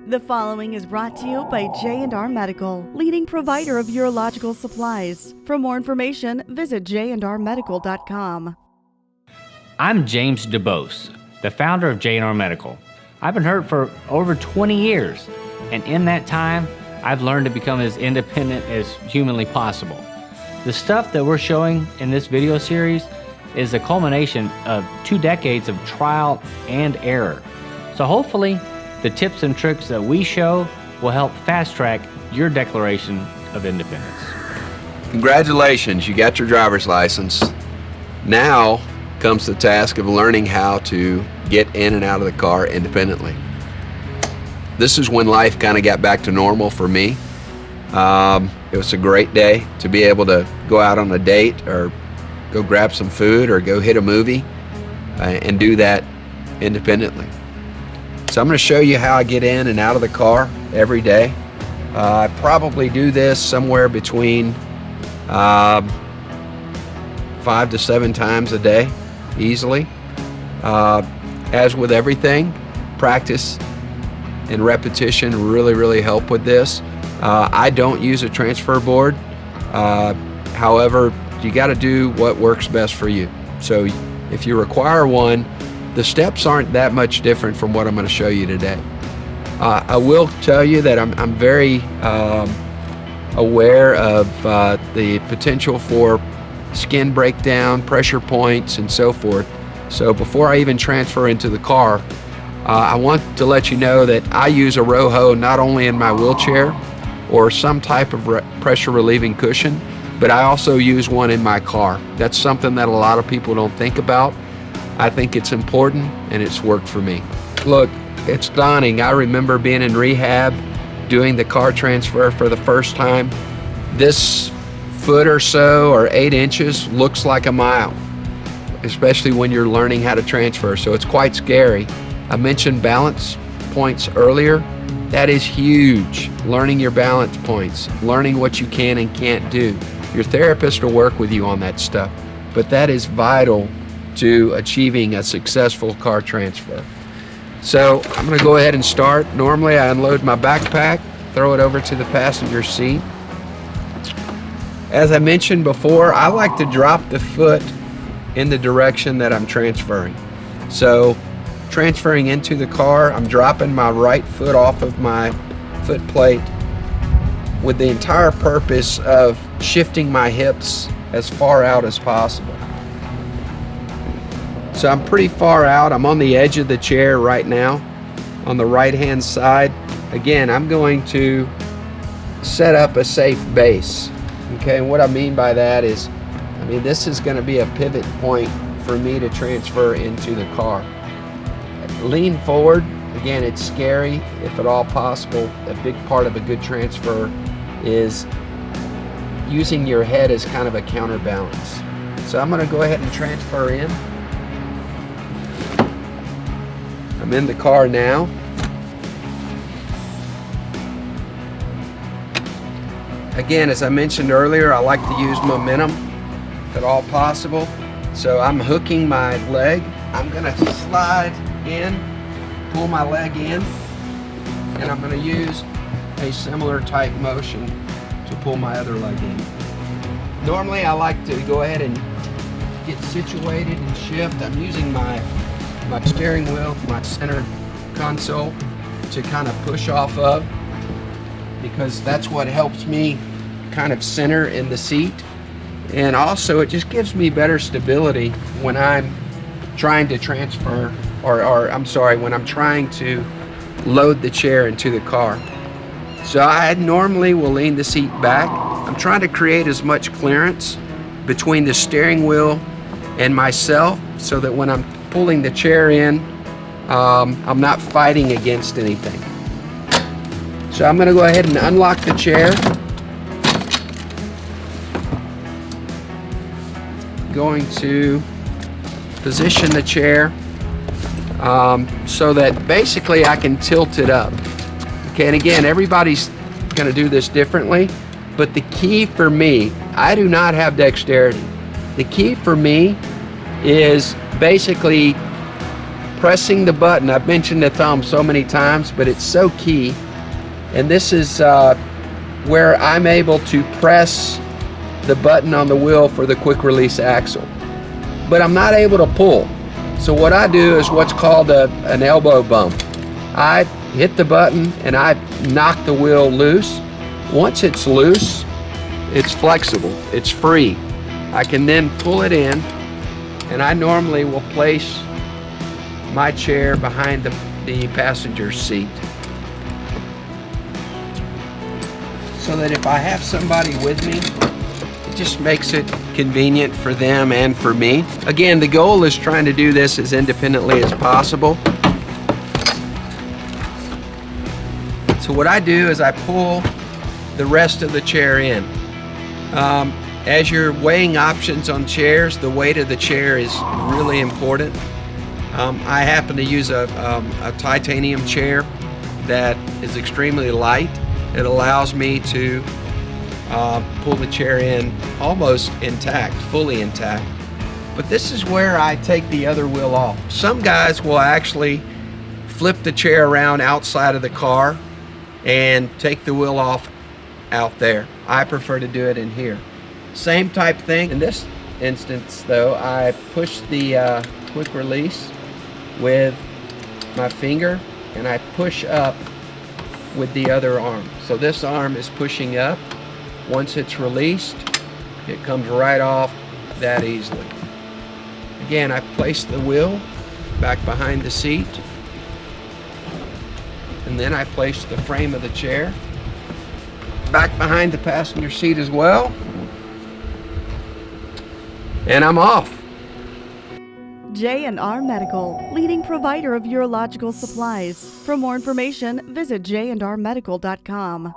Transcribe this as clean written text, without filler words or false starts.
The following is brought to you by J&R Medical, leading provider of urological supplies. For more information, visit jrmedical.com. I'm James DeBose, the founder of J&R Medical. I've been hurt for over 20 years, and in that time, I've learned to become as independent as humanly possible. The stuff that we're showing in this video series is a culmination of 2 decades of trial and error. So hopefully, the tips and tricks that we show will help fast-track your declaration of independence. Congratulations, you got your driver's license. Now comes the task of learning how to get in and out of the car independently. This is when life kind of got back to normal for me. It was a great day to be able to go out on a date or go grab some food or go hit a movie and do that independently. So I'm going to show you how I get in and out of the car every day. I probably do this somewhere between 5 to 7 times a day, easily. As with everything, practice and repetition really help with this. I don't use a transfer board. However, you got to do what works best for you. So if you require one, the steps aren't that much different from what I'm going to show you today. I will tell you that I'm very aware of the potential for skin breakdown, pressure points, and so forth. So before I even transfer into the car, I want to let you know that I use a Roho not only in my wheelchair or some type of pressure relieving cushion, but I also use one in my car. That's something that a lot of people don't think about. I think it's important, and it's worked for me. Look, it's daunting. I remember being in rehab, doing the car transfer for the first time. This foot or so, or 8 inches, looks like a mile, especially when you're learning how to transfer, so it's quite scary. I mentioned balance points earlier. That is huge. Learning your balance points, learning what you can and can't do. Your therapist will work with you on that stuff, but that is vital to achieving a successful car transfer. So I'm going to go ahead and start. Normally I unload my backpack, throw it over to the passenger seat. As I mentioned before, I like to drop the foot in the direction that I'm transferring. So transferring into the car, I'm dropping my right foot off of my foot plate with the entire purpose of shifting my hips as far out as possible. So I'm pretty far out. I'm on the edge of the chair right now on the right hand side. Again, I'm going to set up a safe base. Okay, and what I mean by that is, this is going to be a pivot point for me to transfer into the car. Lean forward. Again, it's scary if at all possible. A big part of a good transfer is using your head as kind of a counterbalance. So I'm going to go ahead and transfer in. I'm in the car now. Again, as I mentioned earlier, I like to use momentum if at all possible. So I'm hooking my leg. I'm going to slide in, pull my leg in, and I'm going to use a similar type motion to pull my other leg in. Normally I like to go ahead and get situated and shift. I'm using my steering wheel, my center console, to kind of push off of, because that's what helps me kind of center in the seat. And also it just gives me better stability when I'm trying to transfer, when I'm trying to load the chair into the car. So I normally will lean the seat back. I'm trying to create as much clearance between the steering wheel and myself so that when I'm pulling the chair in, I'm not fighting against anything. So I'm going to go ahead and unlock the chair. Going to position the chair so that basically I can tilt it up. Okay, and again, everybody's going to do this differently, but the key for me, I do not have dexterity. The key for me is basically pressing the button. I've mentioned the thumb so many times, but it's so key. And this is where I'm able to press the button on the wheel for the quick release axle. But I'm not able to pull. So what I do is what's called an elbow bump. I hit the button and I knock the wheel loose. Once it's loose, it's flexible, it's free. I can then pull it in, and I normally will place my chair behind the passenger seat, so that if I have somebody with me, it just makes it convenient for them and for me. Again, the goal is trying to do this as independently as possible. So what I do is I pull the rest of the chair in. As you're weighing options on chairs, the weight of the chair is really important. I happen to use a titanium chair that is extremely light. It allows me to pull the chair in almost intact, fully intact. But this is where I take the other wheel off. Some guys will actually flip the chair around outside of the car and take the wheel off out there. I prefer to do it in here. Same type thing. In this instance though, I push the quick release with my finger and I push up with the other arm. So this arm is pushing up. Once it's released, it comes right off that easily. Again, I place the wheel back behind the seat, and then I place the frame of the chair back behind the passenger seat as well, and I'm off. J&R Medical, leading provider of urological supplies. For more information, visit jrmedical.com.